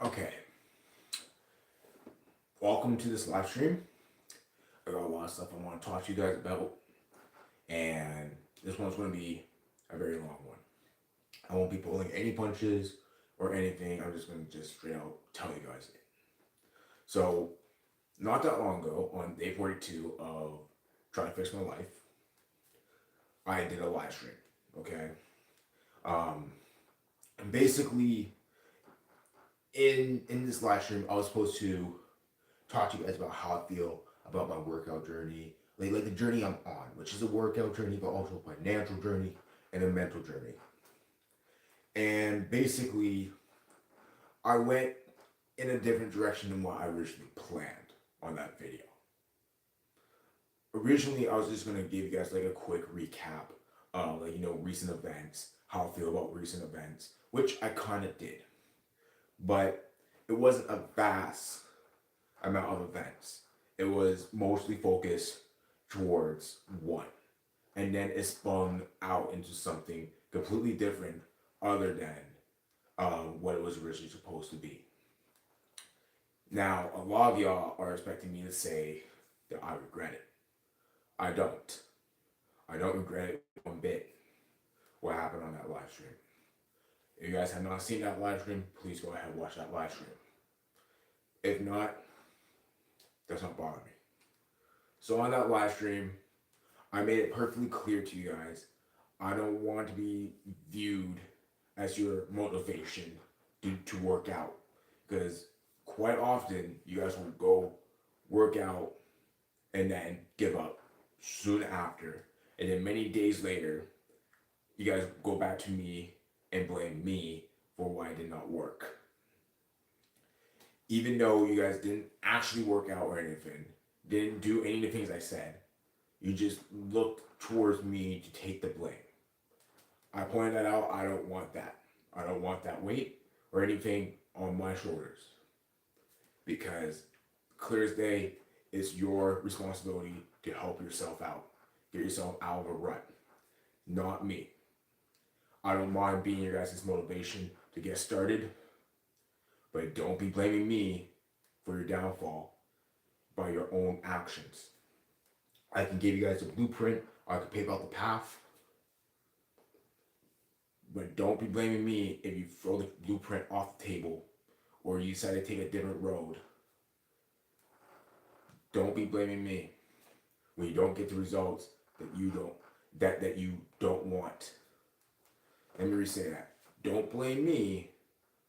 Okay, welcome to this live stream. I got a lot of stuff I want to talk to you guys about, and this one's going to be a very long one. I won't be pulling any punches or anything. I'm just going to just straight out tell you guys it. So, not that long ago, on day 42 of Trying to Fix My Life, I did a live stream. Okay, um, and basically, in this live stream, I was supposed to talk to you guys about how I feel about my workout journey, like the journey I'm on, which is a workout journey, but also a financial journey and a mental journey. And basically, I went in a different direction than what I originally planned on that video. Originally, I was just gonna give you guys like a quick recap of recent events, how I feel about recent events, which I kind of did, but it wasn't a vast amount of events. It was mostly focused towards one. And then it spun out into something completely different other than what it was originally supposed to be. Now, a lot of y'all are expecting me to say that I regret it. I don't. I don't regret it one bit what happened on that live stream. If you guys have not seen that live stream, please go ahead and watch that live stream. If not, does not bother me. So on that live stream, I made it perfectly clear to you guys, I don't want to be viewed as your motivation to work out. Because quite often, you guys will go work out and then give up soon after. And then many days later, you guys go back to me and blame me for why it did not work. Even though you guys didn't actually work out or anything, didn't do any of the things I said, you just looked towards me to take the blame. I pointed that out. I don't want that. I don't want that weight or anything on my shoulders. Because clear as day, it's your responsibility to help yourself out. Get yourself out of a rut. Not me. I don't mind being your guys' motivation to get started, but don't be blaming me for your downfall by your own actions. I can give you guys a blueprint, or I can pave out the path, but don't be blaming me if you throw the blueprint off the table or you decide to take a different road. Don't be blaming me when you don't get the results that you don't want. Let me re-say that. Don't blame me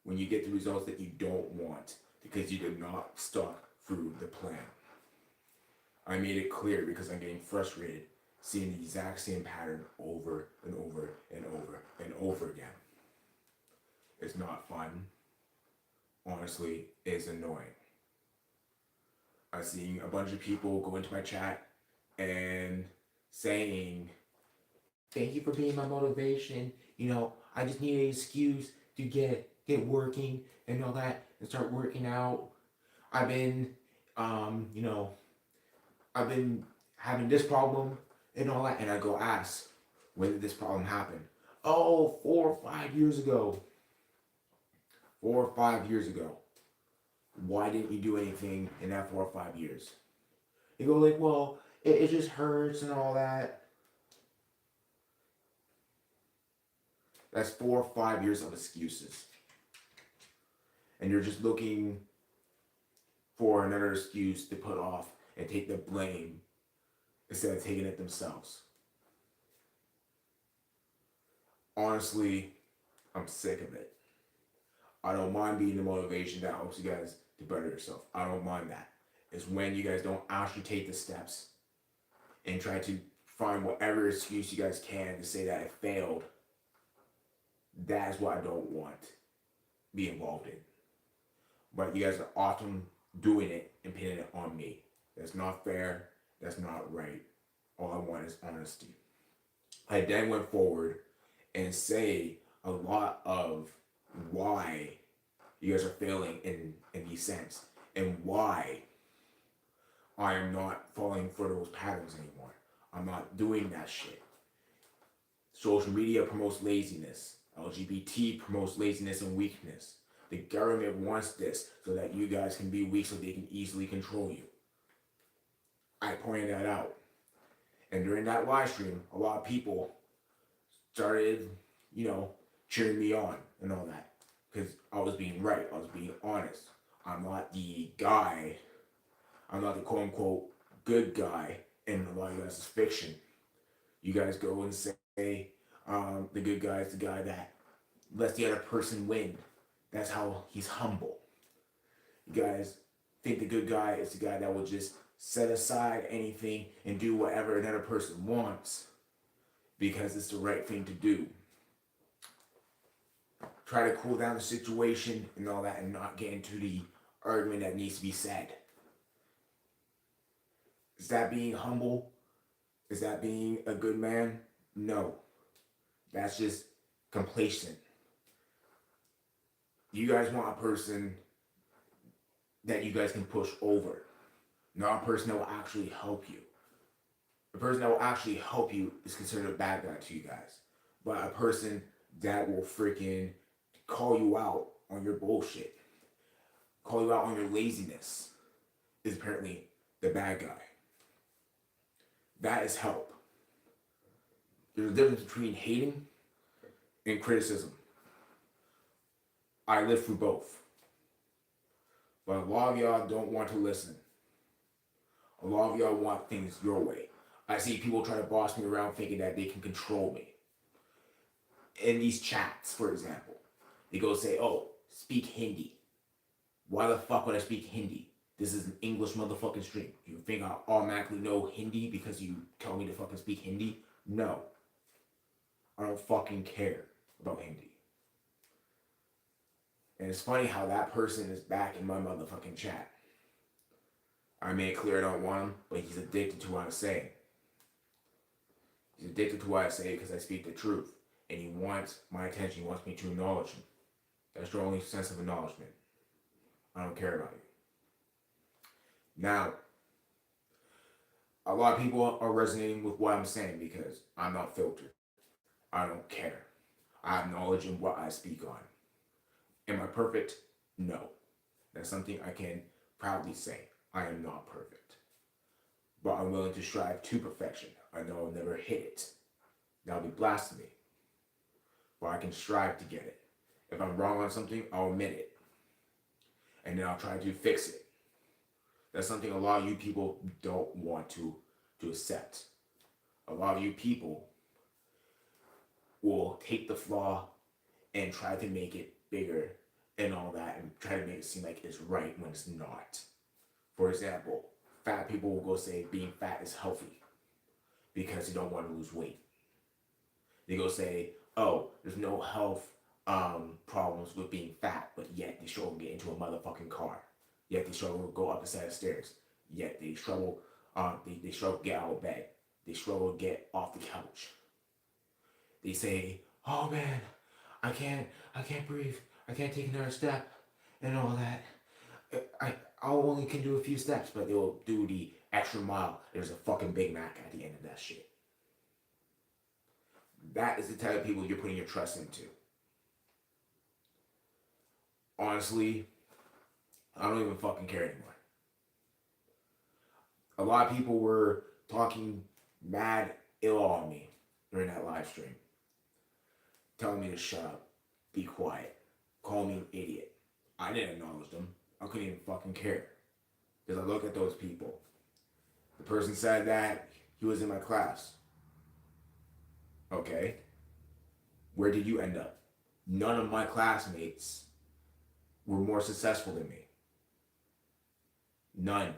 when you get the results that you don't want because you did not stuck through the plan. I made it clear because I'm getting frustrated seeing the exact same pattern over and over and over and over again. It's not fun. Honestly, it's annoying. I'm seeing a bunch of people go into my chat and saying, "Thank you for being my motivation. I just need an excuse to get working and all that and start working out. I've been, um, you know, I've been having this problem and all that." And I go ask, when did this problem happen? Oh, 4 or 5 years ago. 4 or 5 years ago. Why didn't you do anything in that 4 or 5 years? You go like, well, it just hurts and all that. That's 4 or 5 years of excuses. And you're just looking for another excuse to put off and take the blame instead of taking it themselves. Honestly, I'm sick of it. I don't mind being the motivation that helps you guys to better yourself. I don't mind that. It's when you guys don't actually take the steps and try to find whatever excuse you guys can to say that it failed. That is what I don't want to be involved in. But you guys are often doing it and pinning it on me. That's not fair. That's not right. All I want is honesty. I then went forward and say a lot of why you guys are failing in these sense and why I am not falling for those patterns anymore. I'm not doing that shit. Social media promotes laziness. LGBT promotes laziness and weakness. The government wants this so that you guys can be weak so they can easily control you. I pointed that out. And during that live stream, a lot of people started, cheering me on and all that. Because I was being right. I was being honest. I'm not the guy. I'm not the quote unquote good guy in a lot of you guys' fiction. You guys go and say the good guy is the guy that lets the other person win. That's how he's humble. You guys think the good guy is the guy that will just set aside anything and do whatever another person wants because it's the right thing to do. Try to cool down the situation and all that and not get into the argument that needs to be said. Is that being humble? Is that being a good man? No. That's just complacent. You guys want a person that you guys can push over, not a person that will actually help you. A person that will actually help you is considered a bad guy to you guys. But a person that will freaking call you out on your bullshit, call you out on your laziness, is apparently the bad guy. That is help. There's a difference between hating and criticism. I live through both. But a lot of y'all don't want to listen. A lot of y'all want things your way. I see people try to boss me around thinking that they can control me. In these chats, for example, they go say, oh, speak Hindi. Why the fuck would I speak Hindi? This is an English motherfucking stream. You think I automatically know Hindi because you tell me to fucking speak Hindi? No. I don't fucking care about Hindi. And it's funny how that person is back in my motherfucking chat. I made it clear I don't want him, but he's addicted to what I'm saying. He's addicted to what I say because I speak the truth. And he wants my attention. He wants me to acknowledge him. That's your only sense of acknowledgement. I don't care about you. Now, a lot of people are resonating with what I'm saying because I'm not filtered. I don't care. I have knowledge in what I speak on. Am I perfect? No. That's something I can proudly say. I am not perfect. But I'm willing to strive to perfection. I know I'll never hit it. That'll be blasphemy. But I can strive to get it. If I'm wrong on something, I'll admit it. And then I'll try to fix it. That's something a lot of you people don't want to accept. A lot of you people will take the flaw and try to make it bigger and all that and try to make it seem like it's right when it's not. For example, fat people will go say being fat is healthy because they don't want to lose weight. They go say, oh, there's no health problems with being fat, but yet they struggle to get into a motherfucking car. Yet they struggle to go up a set of stairs. Yet they struggle, they struggle to get out of bed. They struggle to get off the couch. They say, oh man, I can't breathe. I can't take another step and all that. I only can do a few steps, but they'll do the extra mile. There's a fucking Big Mac at the end of that shit. That is the type of people you're putting your trust into. Honestly, I don't even fucking care anymore. A lot of people were talking mad ill on me during that live stream. Telling me to shut up, be quiet, call me an idiot. I didn't acknowledge them. I couldn't even fucking care. Because I look at those people. The person said that he was in my class. Okay. Where did you end up? None of my classmates were more successful than me. None.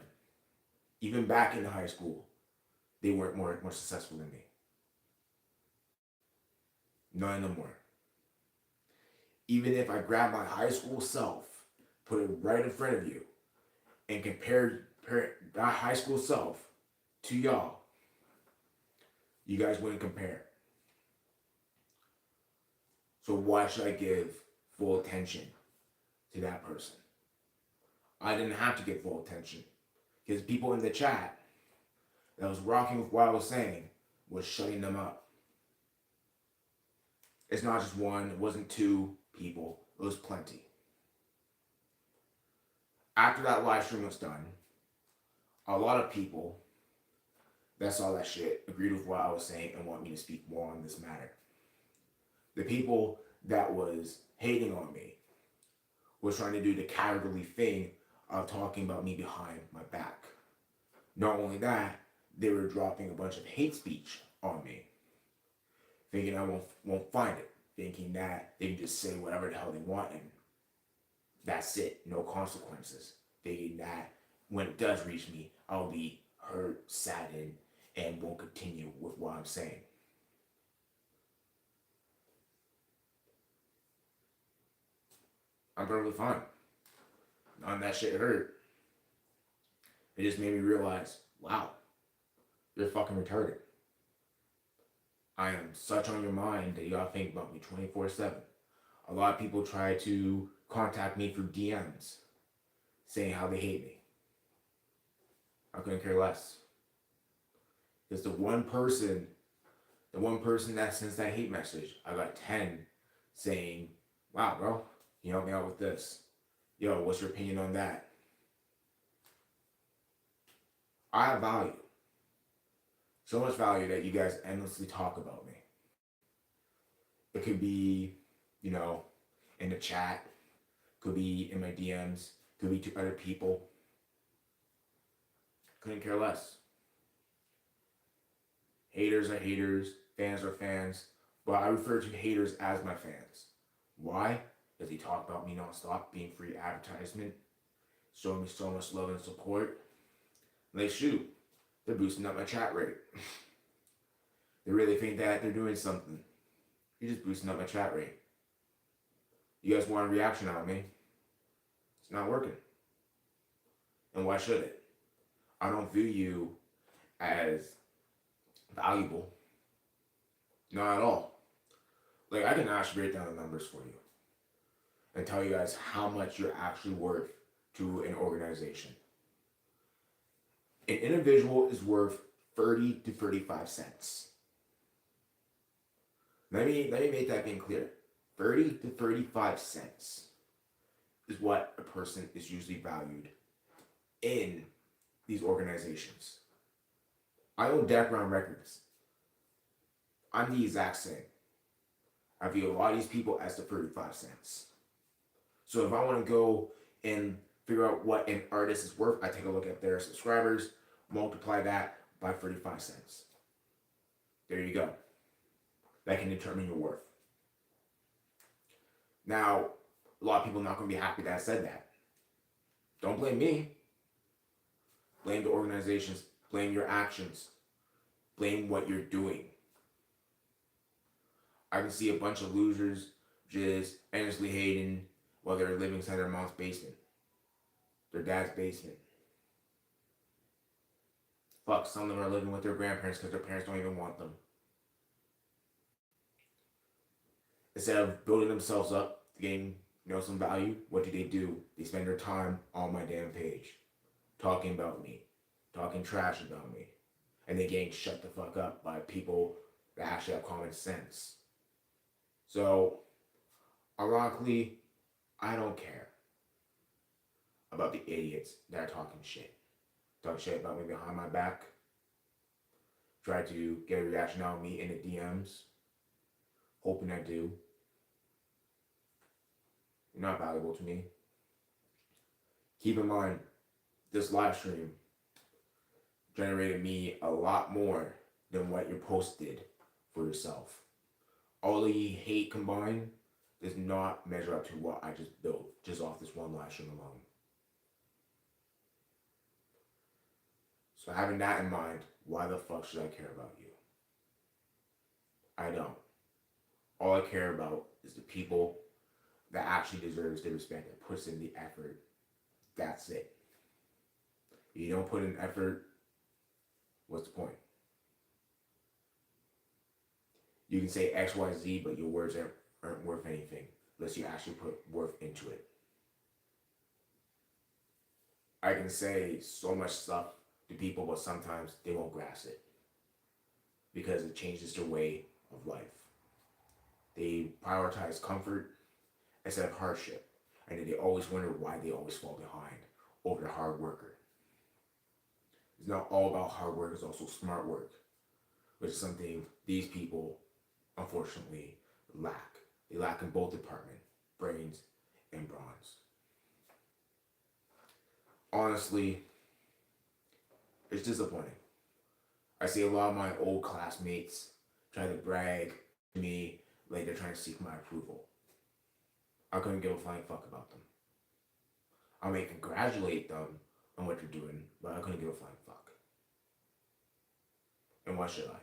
Even back in high school, they weren't more successful than me. None of them were. Even if I grab my high school self, put it right in front of you, and compare that high school self to y'all, you guys wouldn't compare. So why should I give full attention to that person? I didn't have to give full attention because people in the chat that was rocking with what I was saying was shutting them up. It's not just one, it wasn't two people, it was plenty. After that live stream was done, a lot of people that saw that shit agreed with what I was saying and want me to speak more on this matter. The people that was hating on me was trying to do the cowardly thing of talking about me behind my back. Not only that, they were dropping a bunch of hate speech on me, thinking I won't find it, thinking that they can just say whatever the hell they want and that's it, no consequences. Thinking that when it does reach me, I'll be hurt, saddened, and won't continue with what I'm saying. I'm perfectly fine. None of that shit hurt. It just made me realize, wow, you're fucking retarded. I am such on your mind that you gotta think about me 24/7. A lot of people try to contact me through DMs saying how they hate me. I couldn't care less. Because the one person that sends that hate message, I got 10 saying, wow, bro, you helped me out with this. Yo, what's your opinion on that? I have value. So much value that you guys endlessly talk about me. It could be, in the chat, could be in my DMs, could be to other people. Couldn't care less. Haters are haters, fans are fans, but I refer to haters as my fans. Why? Because they talk about me nonstop, being free advertisement, showing me so much love and support. And they shoot, they're boosting up my chat rate. They really think that they're doing something. You're just boosting up my chat rate. You guys want a reaction out of me? It's not working. And why should it? I don't view you as valuable. Not at all. Like, I can actually break down the numbers for you and tell you guys how much you're actually worth to an organization. An individual is worth 30 to 35 cents. Let me make that being clear. 30 to 35 cents is what a person is usually valued in these organizations. I own Background Records. I'm the exact same. I view a lot of these people as the 35 cents. So if I want to go and figure out what an artist is worth, I take a look at their subscribers, multiply that by 35 cents. There you go. That can determine your worth. Now, a lot of people are not going to be happy that I said that. Don't blame me. Blame the organizations. Blame your actions. Blame what you're doing. I can see a bunch of losers just endlessly hating while they're living inside their mom's basement, their dad's basement. Fuck, some of them are living with their grandparents because their parents don't even want them. Instead of building themselves up, getting some value, what do? They spend their time on my damn page, talking about me, talking trash about me, and they getting shut the fuck up by people that actually have common sense. So, ironically, I don't care about the idiots that are talking shit. Talk shit about me behind my back. Try to get a reaction out of me in the DMs. Hoping I do. You're not valuable to me. Keep in mind, this live stream generated me a lot more than what your post did for yourself. All the hate combined does not measure up to what I just built just off this one live stream alone. So having that in mind, why the fuck should I care about you? I don't. All I care about is the people that actually deserves the respect, that puts in the effort. That's it. If you don't put in effort, what's the point? You can say X, Y, Z, but your words aren't worth anything unless you actually put worth into it. I can say so much stuff to people, but sometimes they won't grasp it because it changes their way of life. They prioritize comfort instead of hardship, and then they always wonder why they always fall behind, over the hard worker. It's not all about hard work, it's also smart work, which is something these people unfortunately lack. They lack in both departments, brains and bronze. Honestly, it's disappointing. I see a lot of my old classmates try to brag to me like they're trying to seek my approval. I couldn't give a flying fuck about them. I may congratulate them on what they're doing, but I couldn't give a flying fuck. And why should I?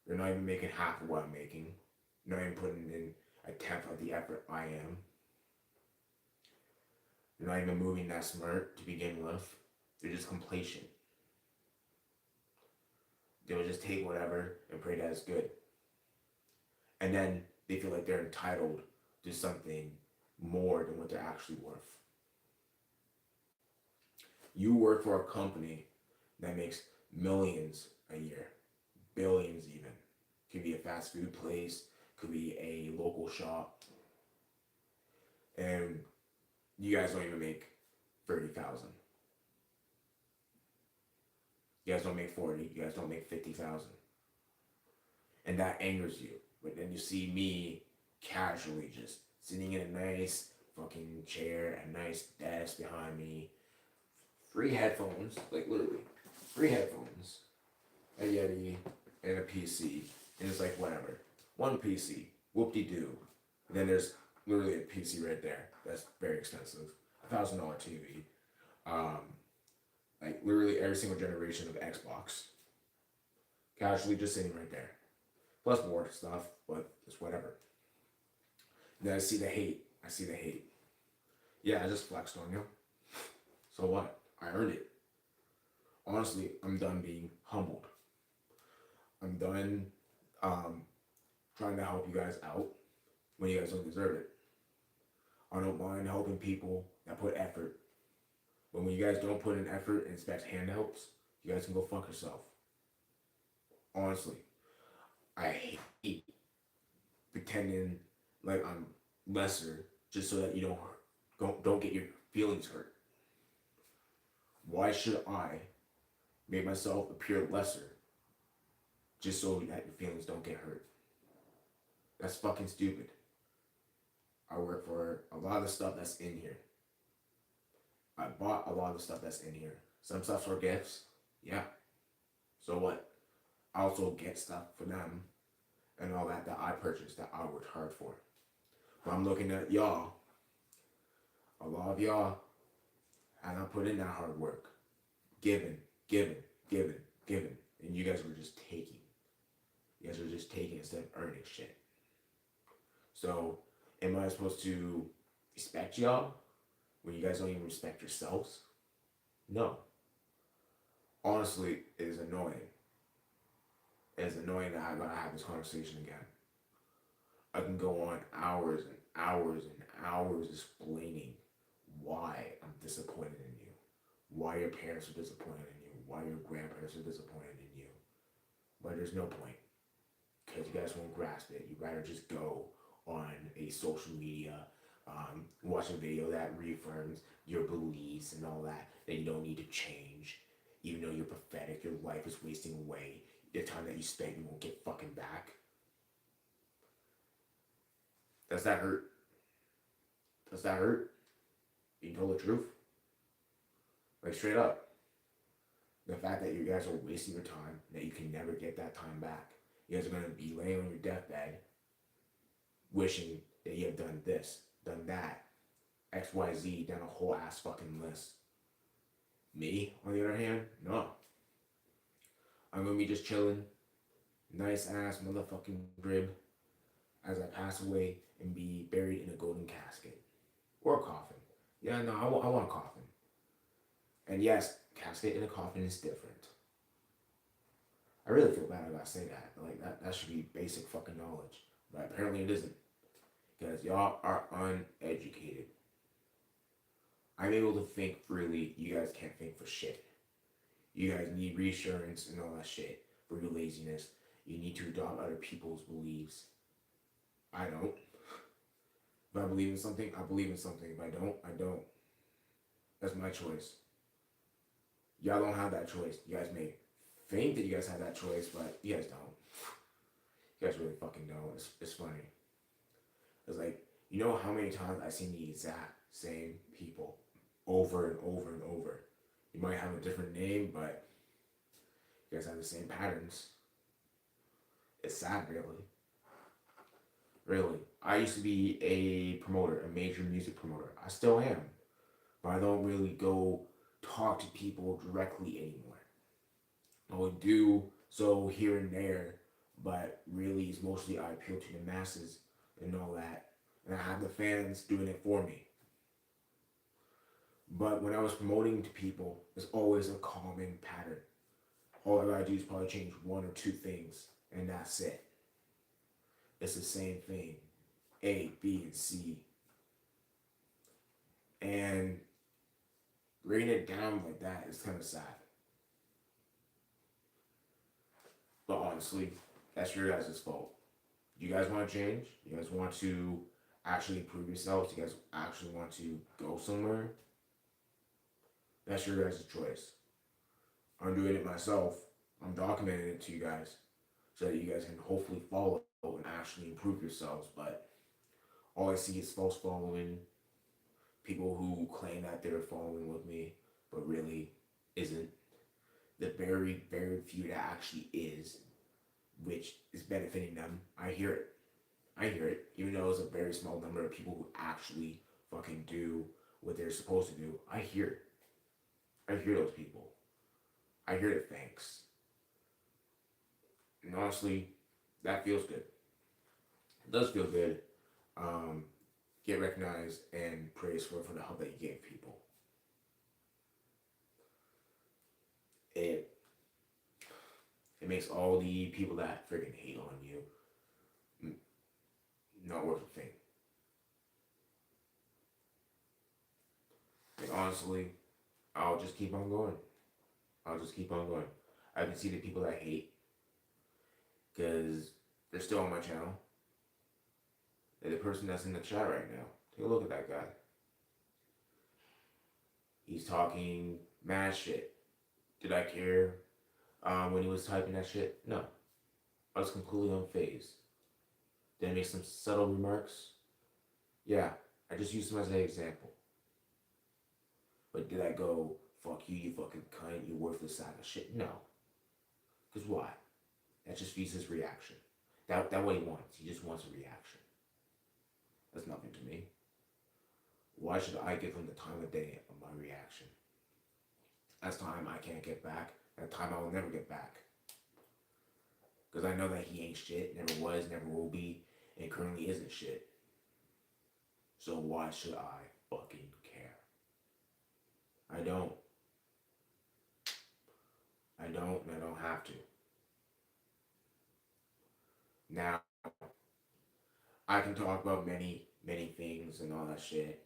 They're not even making half of what I'm making. Not even putting in a tenth of the effort I am. They're not even moving that smart to begin with. They're just complacent. They'll just take whatever and pray that it's good. And then they feel like they're entitled to something more than what they're actually worth. You work for a company that makes millions a year, billions even. Could be a fast food place, could be a local shop, and you guys don't even make 30,000. You guys don't make 40. You guys don't make 50,000, and that angers you. But then you see me casually just sitting in a nice fucking chair, a nice desk behind me, free headphones, like literally, free headphones, a Yeti, and a PC, and it's like whatever, one PC, whoop-de-doo. And then there's literally a PC right there. That's very expensive, $1,000 TV. Like literally every single generation of Xbox, casually just sitting right there. Plus more stuff, but it's whatever. And then I see the hate. I see the hate. Yeah, I just flexed on you. So what? I earned it. Honestly, I'm done being humbled. I'm done trying to help you guys out when you guys don't deserve it. I don't mind helping people that put effort. But when you guys don't put in effort and expect handouts, you guys can go fuck yourself. Honestly, I hate pretending like I'm lesser just so that you don't get your feelings hurt. Why should I make myself appear lesser just so that your feelings don't get hurt? That's fucking stupid. I work for a lot of the stuff that's in here. I bought a lot of the stuff that's in here. Some stuff's for gifts, yeah. So what? I also get stuff for them and all that I purchased that I worked hard for. But I'm looking at y'all. A lot of y'all have not put in that hard work. Giving, giving, giving, giving. And you guys were just taking. You guys were just taking instead of earning shit. So, am I supposed to respect y'all when you guys don't even respect yourselves? No. Honestly, it is annoying. It is annoying that I gotta have this conversation again. I can go on hours and hours and hours explaining why I'm disappointed in you, why your parents are disappointed in you, why your grandparents are disappointed in you. But there's no point because you guys won't grasp it. You'd rather just go on a social media, watch a video that reaffirms your beliefs and all that you don't need to change. Even though you're pathetic, your life is wasting away. The time that you spent, you won't get fucking back. Does that hurt? Does that hurt? Being told the truth? Like straight up. The fact that you guys are wasting your time, that you can never get that time back. You guys are going to be laying on your deathbed wishing that you have done this, done that, XYZ, down a whole ass fucking list. Me, on the other hand, no. I'm going to be just chilling, nice ass motherfucking crib as I pass away and be buried in a golden casket. Or a coffin. Yeah, no, I want a coffin. And yes, casket in a coffin is different. I really feel bad I gotta say that. Like, that should be basic fucking knowledge. But apparently it isn't. Because y'all are uneducated. I'm able to think freely. You guys can't think for shit. You guys need reassurance and all that shit for your laziness. You need to adopt other people's beliefs. I don't. If I believe in something, I believe in something. If I don't, I don't. That's my choice. Y'all don't have that choice. You guys may think that you guys have that choice, but you guys don't. You guys really fucking don't. It's funny. It's like, you know how many times I've seen the exact same people over and over and over. You might have a different name, but you guys have the same patterns. It's sad, really. Really. I used to be a promoter, a major music promoter. I still am. But I don't really go talk to people directly anymore. I would do so here and there, but really it's mostly I appeal to the masses and all that. And I have the fans doing it for me. But when I was promoting to people, it's always a calming pattern. All I gotta do is probably change one or two things, and that's it. It's the same thing. A, B, and C. And bringing it down like that is kind of sad. But honestly, that's your guys' fault. You guys want to change? You guys want to actually improve yourselves? You guys actually want to go somewhere? That's your guys' choice. I'm doing it myself. I'm documenting it to you guys so that you guys can hopefully follow and actually improve yourselves. But all I see is false following, people who claim that they're following with me, but really isn't. The very, very few that actually is, which is benefiting them. I hear it. I hear it. Even though it's a very small number of people who actually fucking do what they're supposed to do. I hear it. I hear those people. I hear the thanks. And honestly, that feels good. It does feel good. Um, get recognized and praised for the help that you gave people. It it makes all the people that freaking hate on you not worth a thing. And honestly, I'll just keep on going. I'll just keep on going. I can see the people that hate because they're still on my channel. And the person that's in the chat right now, take a look at that guy. He's talking mad shit. Did I care when he was typing that shit? No. I was completely unfazed. Did I make some subtle remarks? Yeah. I just used them as an example. But did I go, fuck you, you fucking cunt, you worthless sack of shit? No. Because why? That just feeds his reaction. That what he wants. He just wants a reaction. That's nothing to me. Why should I give him the time of day of my reaction? That's time I can't get back. That time I will never get back. Because I know that he ain't shit, never was, never will be, and currently isn't shit. So why should I fucking care? I don't. I don't, and I don't have to. Now, I can talk about many, many things and all that shit.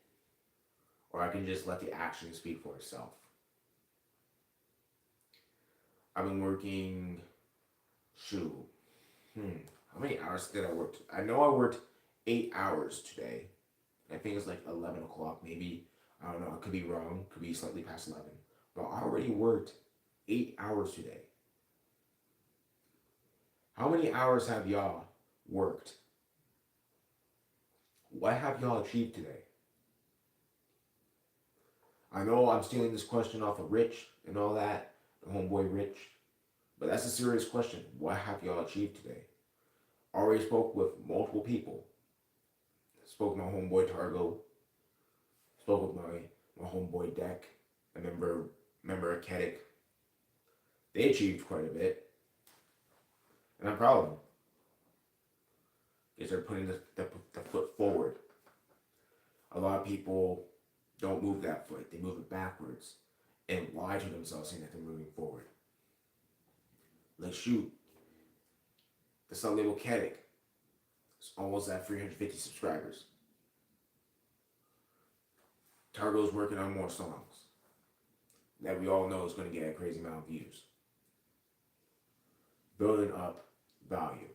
Or I can just let the action speak for itself. I've been working, shoot, how many hours did I work? I know I worked 8 hours today. I think it's like 11 o'clock, maybe. I don't know. I could be wrong. Could be slightly past 11. But I already worked 8 hours today. How many hours have y'all worked? What have y'all achieved today? I know I'm stealing this question off of Rich and all that, the homeboy Rich. But that's a serious question. What have y'all achieved today? Already spoke with multiple people. Spoke with my homeboy Targo. Spoke with my homeboy Deck. A member of Kedik. They achieved quite a bit. And I'm proud of them. Because they're putting the foot forward. A lot of people don't move that foot. They move it backwards. And lie to themselves saying that they're moving forward. Like shoot. The sub label Kedik is almost at 350 subscribers. Targo's working on more songs that we all know is going to get a crazy amount of views. Building up value.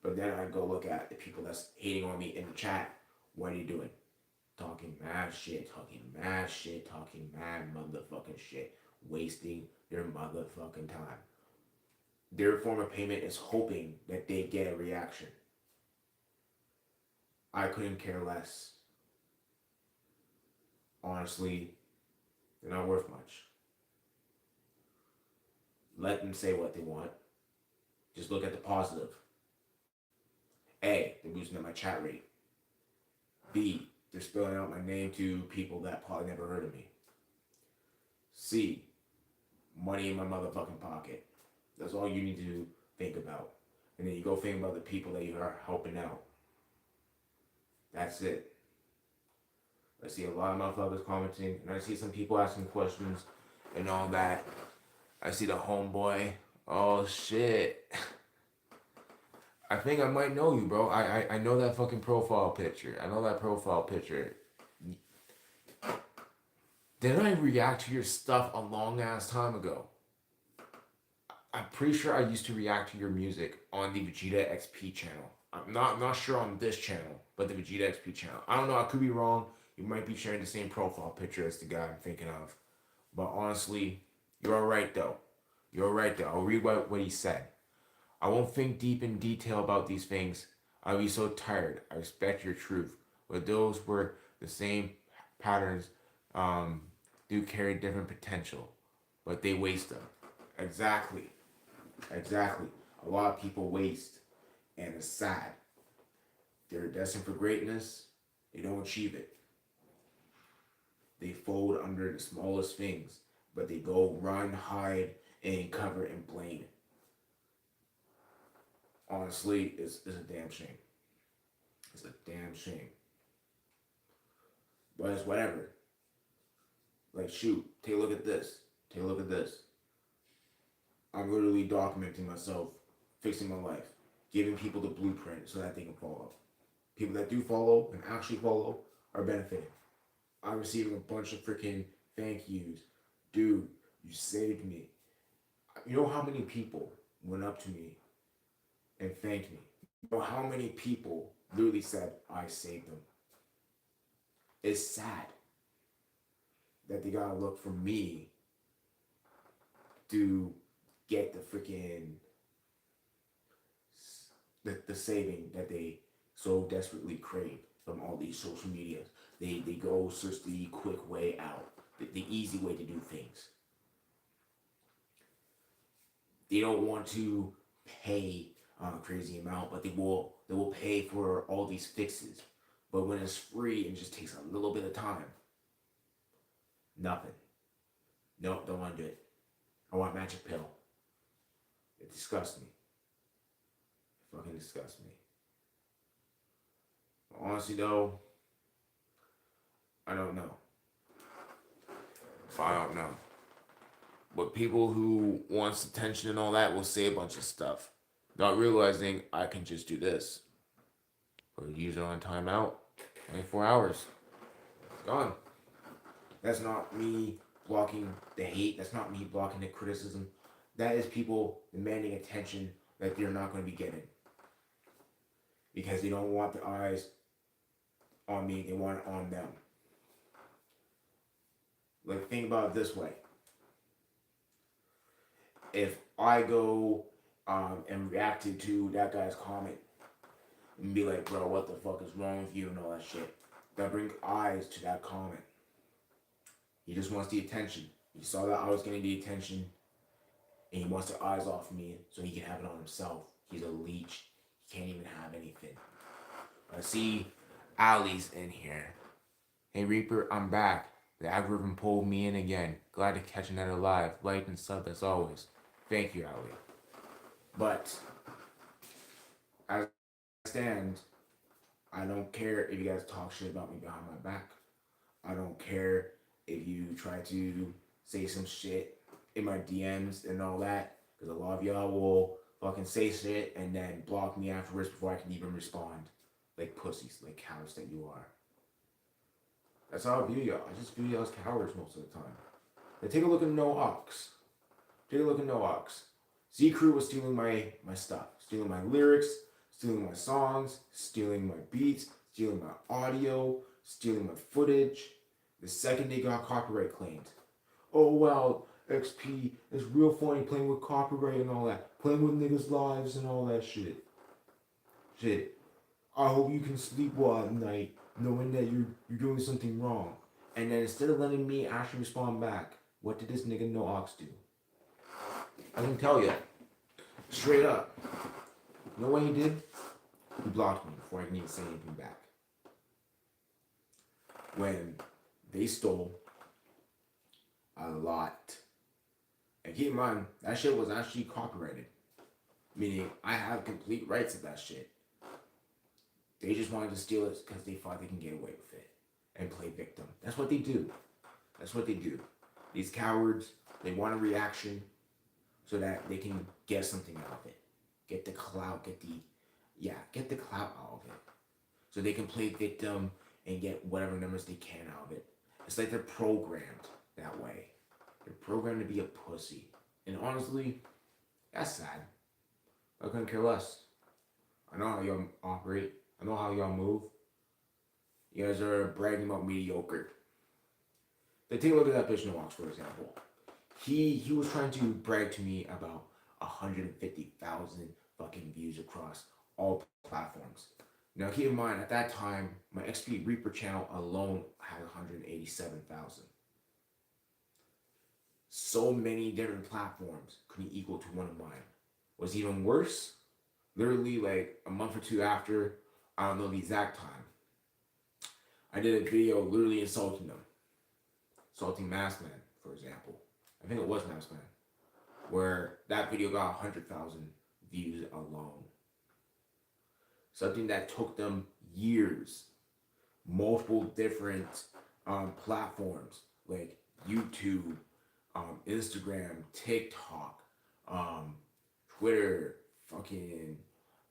But then I go look at the people that's hating on me in the chat. What are you doing? talking mad shit, talking mad shit, talking mad motherfucking shit, wasting their motherfucking time. Their form of payment is hoping that they get a reaction. I couldn't care less. Honestly, they're not worth much. Let them say what they want. Just look at the positive. A, they're boosting up my chat rate. B, they're spelling out my name to people that probably never heard of me. C, money in my motherfucking pocket. That's all you need to think about. And then you go think about the people that you are helping out. That's it. I see a lot of motherfuckers commenting, and I see some people asking questions and all that. I see the homeboy. Oh shit. I think I might know you, bro. I know that fucking profile picture. I know that profile picture. Didn't I react to your stuff a long ass time ago? I'm pretty sure I used to react to your music on the Vegeta XP channel. I'm not sure on this channel, but the Vegeta XP channel. I don't know, I could be wrong. You might be sharing the same profile picture as the guy I'm thinking of. But honestly, you're alright though. You're alright though. I'll read what he said. I won't think deep in detail about these things. I'll be so tired. I respect your truth. But those were the same patterns do carry different potential. But they waste them. Exactly. Exactly. A lot of people waste. And it's sad. They're destined for greatness. They don't achieve it. They fold under the smallest things. But they go run, hide, and cover and blame. Honestly, it's a damn shame. It's a damn shame. But it's whatever. Like, shoot, take a look at this. Take a look at this. I'm literally documenting myself, fixing my life, giving people the blueprint so that they can follow. People that do follow and actually follow are benefiting. I'm receiving a bunch of freaking thank yous. Dude, you saved me. You know how many people went up to me and thanked me? You know how many people literally said, I saved them? It's sad that they gotta look for me to get the freaking the saving that they so desperately crave from all these social medias. They go search the quick way out, the easy way to do things. They don't want to pay a crazy amount, but they will pay for all these fixes. But when it's free and just takes a little bit of time, nothing. No, don't want to do it. I want magic pill. It disgusts me. It fucking disgusts me. But honestly though, I don't know. I don't know. But people who wants attention and all that will say a bunch of stuff, not realizing I can just do this. Or use it on timeout. 24 hours. It's gone. That's not me blocking the hate. That's not me blocking the criticism. That is people demanding attention that they're not going to be getting. Because they don't want the eyes on me. They want it on them. Like, think about it this way. If I go and reacted to that guy's comment and be like, bro, what the fuck is wrong with you and all that shit, that brings eyes to that comment. He just wants the attention. He saw that I was getting the attention and he wants the eyes off me so he can have it on himself. He's a leech. He can't even have anything. I see Ali's in here. Hey Reaper, I'm back. The algorithm pulled me in again. Glad to catch another live. Like and sub as always. Thank you, Ali. But as I stand, I don't care if you guys talk shit about me behind my back. I don't care if you try to say some shit in my DMs and all that. Because a lot of y'all will fucking say shit and then block me afterwards before I can even respond. Like pussies, like cowards that you are. That's how I view y'all. I just view y'all as cowards most of the time. Now take a look at No Ox. Take a look at No Ox. Z Crew was stealing my stuff. Stealing my lyrics, stealing my songs, stealing my beats, stealing my audio, stealing my footage. The second they got copyright claimed. Oh well, XP is real funny playing with copyright and all that. Playing with niggas' lives and all that shit. Shit. I hope you can sleep well at night knowing that you're doing something wrong. And then instead of letting me actually respond back, what did this nigga No Ox do? I can tell you. Straight up. You know what he did? He blocked me before I can even say anything back. When they stole a lot. And keep in mind, that shit was actually copyrighted. Meaning, I have complete rights to that shit. They just wanted to steal it because they thought they can get away with it. And play victim. That's what they do. That's what they do. These cowards, they want a reaction so that they can get something out of it. Get the clout, get the clout out of it. So they can play victim and get whatever numbers they can out of it. It's like they're programmed that way. They're programmed to be a pussy. And honestly, that's sad. I couldn't care less. I know how y'all operate. I know how y'all move. You guys are bragging about mediocre. Like, take a look at that bitch No Ox, for example. He was trying to brag to me about 150,000 fucking views across all platforms. Now keep in mind, at that time, my XP Reaper channel alone had 187,000. So many different platforms couldn't equal to one of mine. What's even worse, literally like a month or two after, I don't know the exact time, I did a video literally insulting them. Insulting Maskman, for example. I think it was Maskman. Where that video got 100,000 views alone. Something that took them years. Multiple different platforms like YouTube, Instagram, TikTok, Twitter, fucking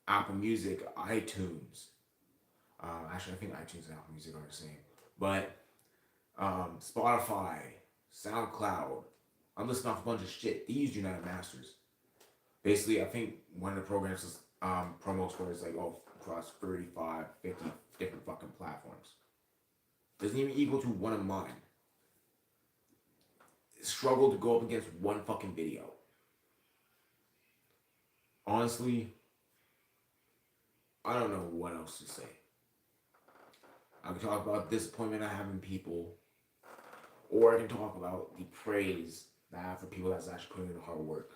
Apple Music, iTunes. Actually, I think iTunes and Apple Music are the same. But Spotify, SoundCloud. I'm listing off a bunch of shit. They use United Masters. Basically, I think one of the programs is promos for is like across 35, 50 different fucking platforms. Doesn't even equal to one of mine. Struggle to go up against one fucking video. Honestly, I don't know what else to say. I can talk about disappointment I have in people, or I can talk about the praise that I have for people that's actually putting in the hard work.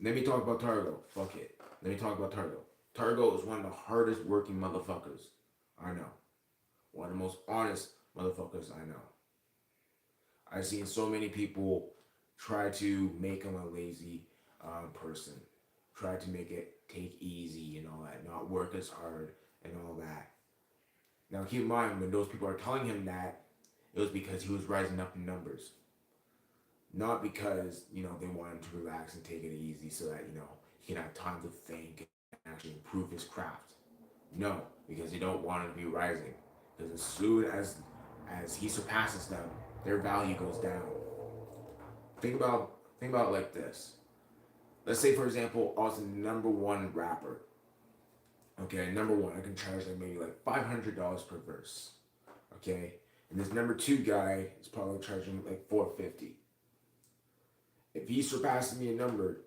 Let me talk about Targo. Fuck it. Let me talk about Targo. Targo is one of the hardest working motherfuckers I know. One of the most honest motherfuckers I know. I've seen so many people try to make him a lazy person. Try to make it take easy and all that. Not work as hard and all that. Now keep in mind, when those people are telling him that, it was because he was rising up in numbers. Not because, they want him to relax and take it easy so that, he can have time to think and actually improve his craft. No, because they don't want him to be rising. Because as soon as he surpasses them, their value goes down. Think about it like this. Let's say, for example, I was the number one rapper. Okay, number one, I can charge like maybe like $500 per verse. Okay, and this number two guy is probably charging like $450. If he surpasses me a number,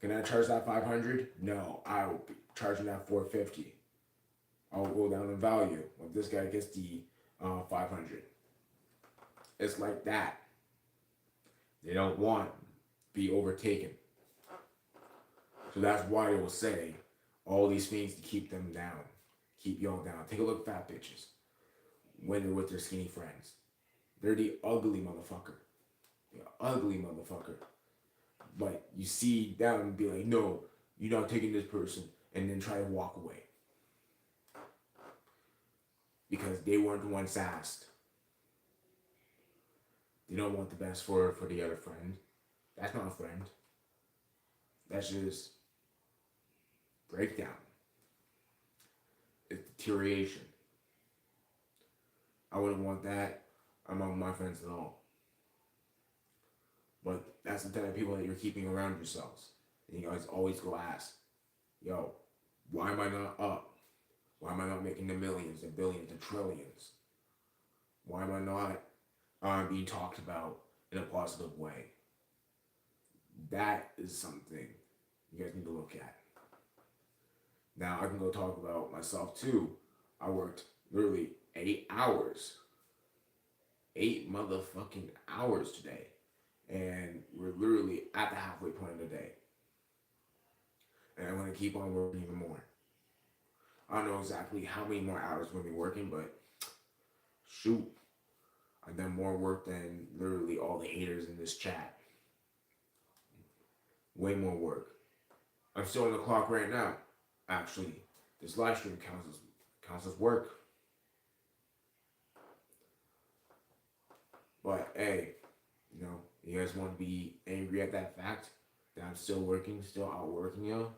can I charge that $500? No, I will be charging that $450. I'll go down in value when this guy gets the $500. It's like that. They don't want to be overtaken. So that's why they will say all these things to keep them down. Keep y'all down. Take a look at fat bitches. When they're with their skinny friends. They're the ugly motherfucker. The ugly motherfucker. But you see them and be like, no, you're not taking this person. And then try to walk away. Because they weren't the ones asked. They don't want the best for the other friend. That's not a friend. That's just breakdown. It's deterioration. I wouldn't want that among my friends at all. But that's the type of people that you're keeping around yourselves. And you guys always go ask, yo, why am I not up? Why am I not making the millions and billions and trillions? Why am I not being talked about in a positive way? That is something you guys need to look at. Now I can go talk about myself too. I worked literally 8 hours, 8 motherfucking hours today, and we're literally at the halfway point of the day, and I'm gonna keep on working even more. I don't know exactly how many more hours we're gonna be working, but shoot, I've done more work than literally all the haters in this chat. Way more work. I'm still on the clock right now. Actually, this live stream counts as work. But hey, you guys want to be angry at that fact that I'm still working, still outworking you?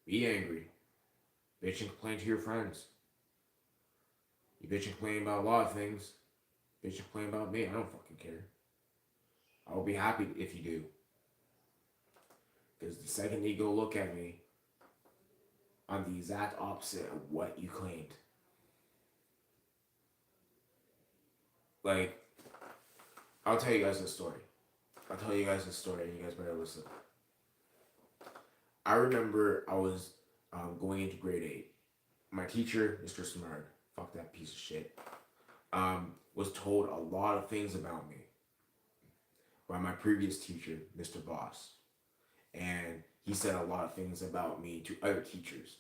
Be angry. Bitch and complain to your friends. You bitch and complain about a lot of things. Bitch and complain about me. I don't fucking care. I will be happy if you do. Because the second you go look at me, I'm the exact opposite of what you claimed. Like, I'll tell you guys a story. And you guys better listen. I remember I was going into grade 8. My teacher, Mr. Smart, fuck that piece of shit, was told a lot of things about me by my previous teacher, Mr. Boss. And he said a lot of things about me to other teachers.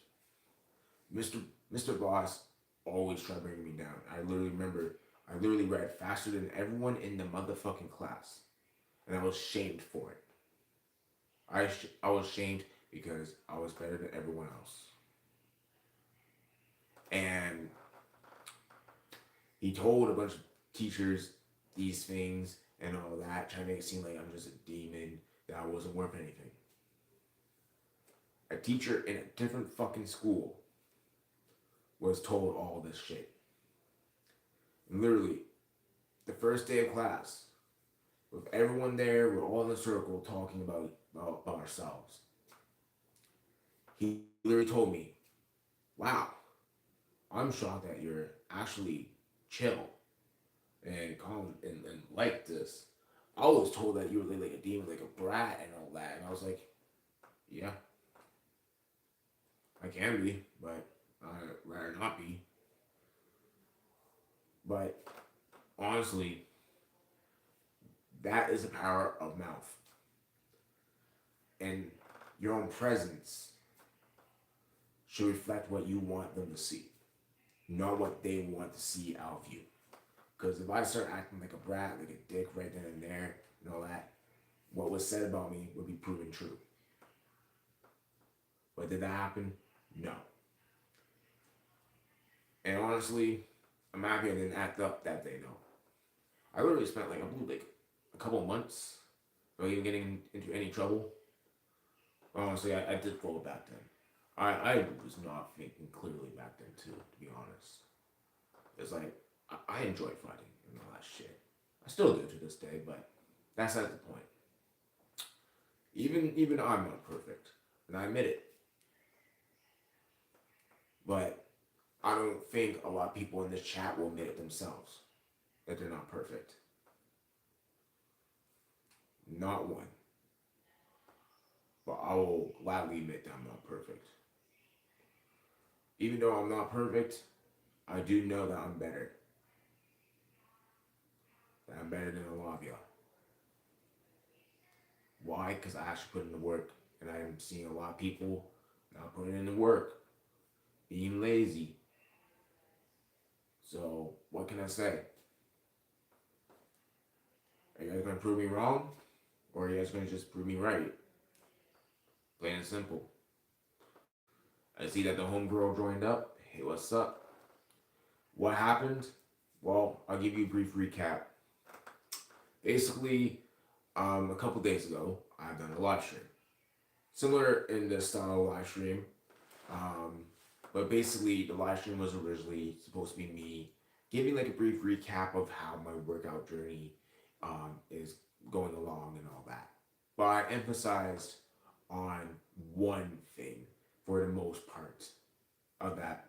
Mr. Boss always tried bringing me down. I literally read faster than everyone in the motherfucking class. And I was shamed for it. I was shamed because I was better than everyone else. And he told a bunch of teachers these things and all that, trying to make it seem like I'm just a demon, that I wasn't worth anything. A teacher in a different fucking school was told all this shit. And literally, the first day of class, with everyone there, we're all in a circle talking about ourselves. He literally told me, wow, I'm shocked that you're actually chill and calm and like this. I was told that you were like a demon, like a brat and all that. And I was like, yeah, I can be, but I'd rather not be. But honestly, that is the power of mouth. And your own presence should reflect what you want them to see, not what they want to see out of you. Because if I start acting like a brat, like a dick right then and there, and all that, what was said about me would be proven true. But did that happen? No. And honestly, I'm happy I didn't act up that day though. I literally spent like a couple months without even getting into any trouble. Honestly, I did fall back then. I was not thinking clearly back then too, to be honest. It's like I enjoyed fighting and all that shit. I still do to this day, but that's not the point. Even I'm not perfect, and I admit it. But I don't think a lot of people in this chat will admit it themselves that they're not perfect. Not one. But I will gladly admit that I'm not perfect. Even though I'm not perfect, I do know that I'm better. That I'm better than a lot of y'all. Why? Because I actually put in the work. And I'm seeing a lot of people not putting in the work. Being lazy. So, what can I say? Are you guys going to prove me wrong? Or are you guys going to just prove me right? Plain and simple. I see that the homegirl joined up. Hey, what's up? What happened? Well, I'll give you a brief recap. Basically, a couple days ago, I've done a live stream. Similar in the style of live stream. But basically, the live stream was originally supposed to be me giving like a brief recap of how my workout journey is going along and all that. But I emphasized on one thing for the most part of that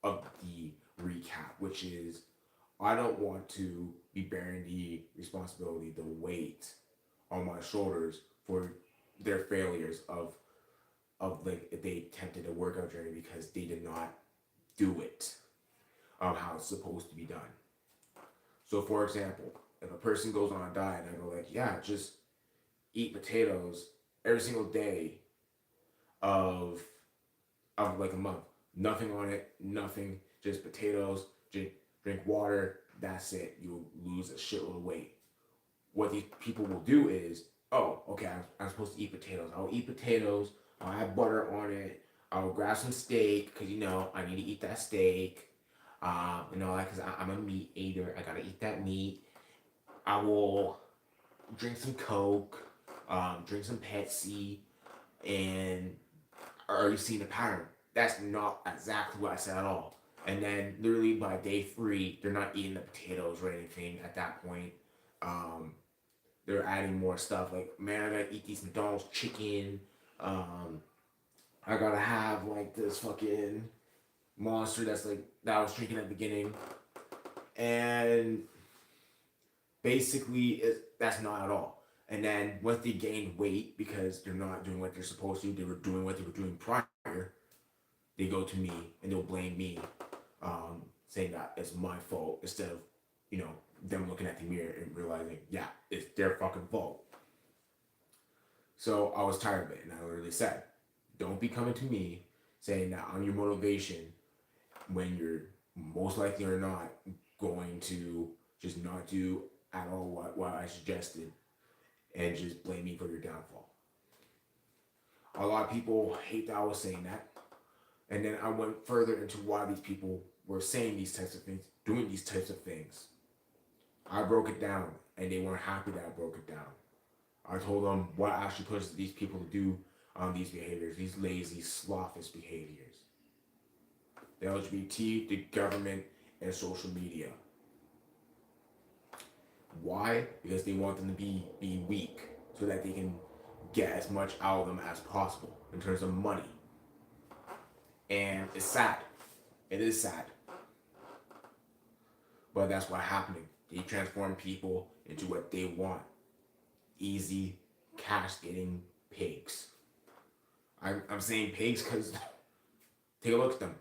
of the recap, which is I don't want to be bearing the responsibility, the weight on my shoulders for their failures of like if they attempted a workout journey because they did not do it how it's supposed to be done. So for example, if a person goes on a diet and I go like, yeah, just eat potatoes every single day of like a month. Nothing on it, nothing, just potatoes, drink water, that's it. You'll lose a shitload of weight. What these people will do is, oh, okay, I'm supposed to eat potatoes. I'll eat potatoes, I'll have butter on it, I'll grab some steak, because I need to eat that steak. Like, because I'm a meat eater, I gotta eat that meat. I will drink some Coke, drink some Pepsi, and are you seeing the pattern? That's not exactly what I said at all. And then literally by day 3, they're not eating the potatoes or anything at that point. Um, they're adding more stuff like, man, I gotta eat these McDonald's chicken. Um, I gotta have like this fucking monster that's like that I was drinking at the beginning. And basically, that's not at all. And then once they gain weight because they're not doing what they're supposed to, they were doing what they were doing prior, they go to me and they'll blame me, saying that it's my fault instead of, them looking at the mirror and realizing, yeah, it's their fucking fault. So I was tired of it, and I literally said, don't be coming to me saying that I'm your motivation when you're most likely or not going to just not do at all what I suggested and just blame me for your downfall. A lot of people hate that I was saying that. And then I went further into why these people were saying these types of things, doing these types of things. I broke it down, and they weren't happy that I broke it down. I told them what actually pushes these people to do these behaviors, these lazy, sloffish behaviors. The LGBT, the government, and social media. Why? Because they want them to be weak so that they can get as much out of them as possible in terms of money. And it's sad. It is sad. But that's what's happening. They transform people into what they want. Easy, cash getting pigs. I'm saying pigs because take a look at them.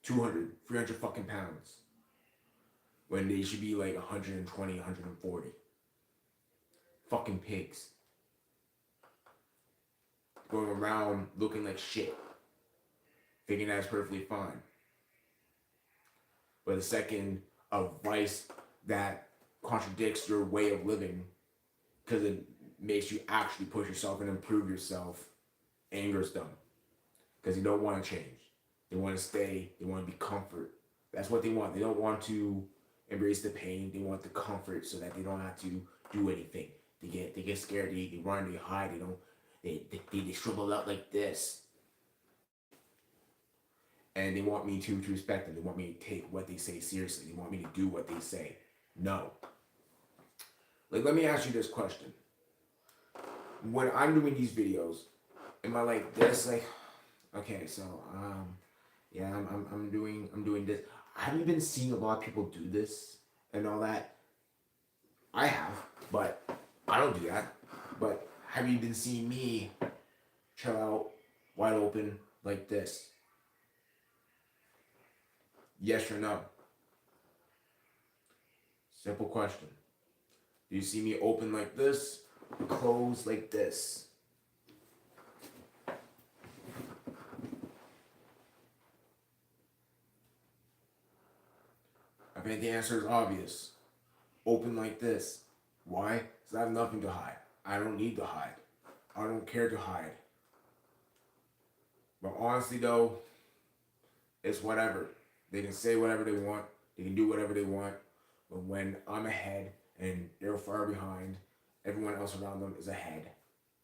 200, 300 fucking pounds. When they should be like 120, 140. Fucking pigs. Going around looking like shit. Thinking that's perfectly fine. But the second a vice that contradicts your way of living because it makes you actually push yourself and improve yourself angers them because they don't want to change. They want to stay. They want to be comfort. That's what they want. They don't want to embrace the pain. They want the comfort so that they don't have to do anything. They get scared. They run. They hide. They shrivel up like this. And they want me to respect them. They want me to take what they say seriously. They want me to do what they say. No. Like, let me ask you this question. When I'm doing these videos, am I like this? Like, okay, so yeah, I'm doing this. Have you been seeing a lot of people do this and all that? I have, but I don't do that. But have you been seeing me chill out, wide open like this? Yes or no? Simple question. Do you see me open like this, closed like this? I think the answer is obvious. Open like this. Why? Because I have nothing to hide. I don't need to hide. I don't care to hide. But honestly though, it's whatever. They can say whatever they want. They can do whatever they want. But when I'm ahead and they're far behind, everyone else around them is ahead.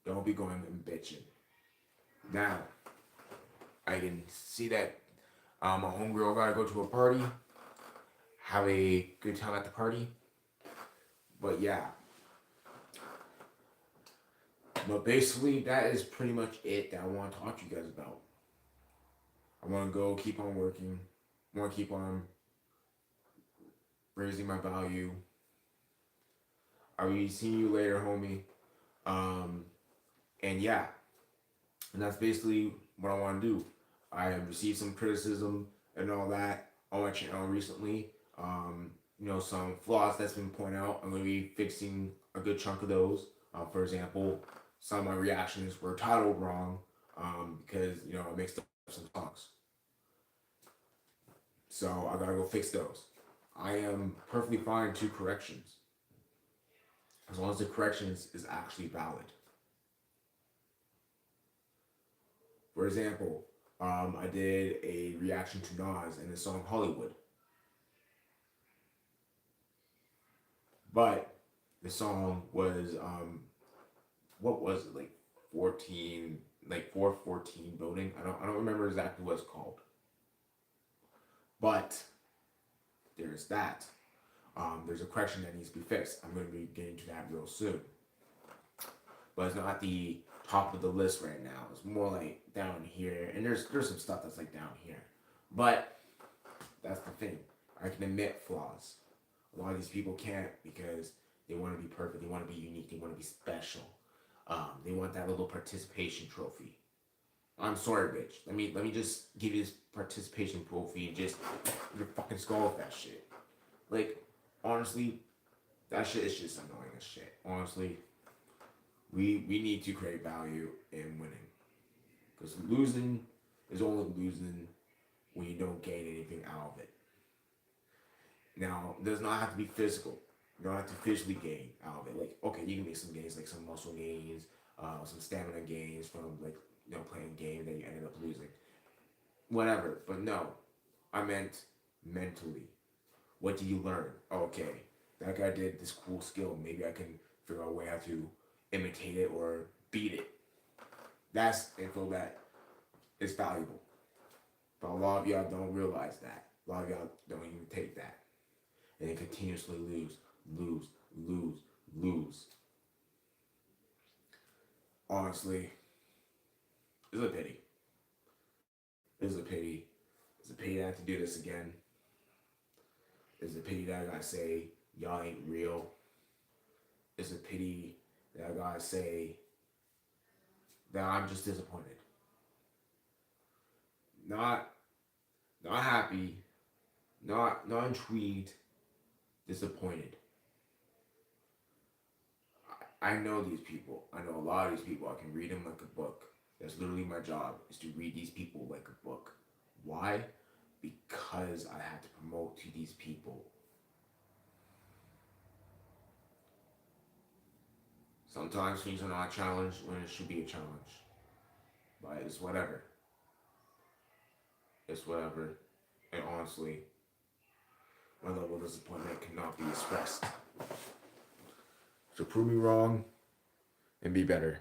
Don't be going and bitching. Now, I can see that my homegirl gotta go to a party, have a good time at the party. But yeah. But basically, that is pretty much it that I want to talk to you guys about. I want to go keep on working, want to keep on raising my value. I'll be seeing you later, homie. Um, and yeah, and that's basically what I want to do. I have received some criticism and all that on my channel recently. Some flaws that's been pointed out. I'm going to be fixing a good chunk of those. For example, some of my reactions were titled wrong because I mixed up some songs. So I gotta go fix those. I am perfectly fine to corrections as long as the corrections is actually valid. For example, I did a reaction to Nas in the song Hollywood, but the song was what was it, like 14, like 414 building. I don't remember exactly what it's called, but there's that. There's a correction that needs to be fixed. I'm going to be getting to that real soon, but it's not at the top of the list right now. It's more like down here, and there's some stuff that's like down here, but that's the thing. I can admit flaws. A lot of these people can't because they want to be perfect. They want to be unique. They want to be special. They want that little participation trophy. I'm sorry, bitch. Let me just give you this participation trophy and just your fucking skull with that shit. Like, honestly, that shit is just annoying as shit. Honestly, we need to create value in winning, because losing is only losing when you don't gain anything out of it. Now, it does not have to be physical. You don't have to physically gain out of it. Like, okay, you can make some gains, like some muscle gains, some stamina gains from like playing a game that you ended up losing, whatever. But no, I meant mentally. What did you learn? Okay, that guy did this cool skill. Maybe I can figure out a way how to imitate it or beat it. That's info that is valuable. But a lot of y'all don't realize that. A lot of y'all don't even take that. And they continuously lose, lose. Honestly, it's a pity. It's a pity. It's a pity that I have to do this again. It's a pity that I gotta say y'all ain't real. It's a pity that I gotta say that I'm just disappointed. Not happy, not intrigued, disappointed. I know these people. I know a lot of these people. I can read them like a book. That's literally my job, is to read these people like a book. Why? Because I have to promote to these people. Sometimes things are not a challenge when it should be a challenge. But it's whatever. It's whatever. And honestly, my level of disappointment cannot be expressed. So prove me wrong and be better.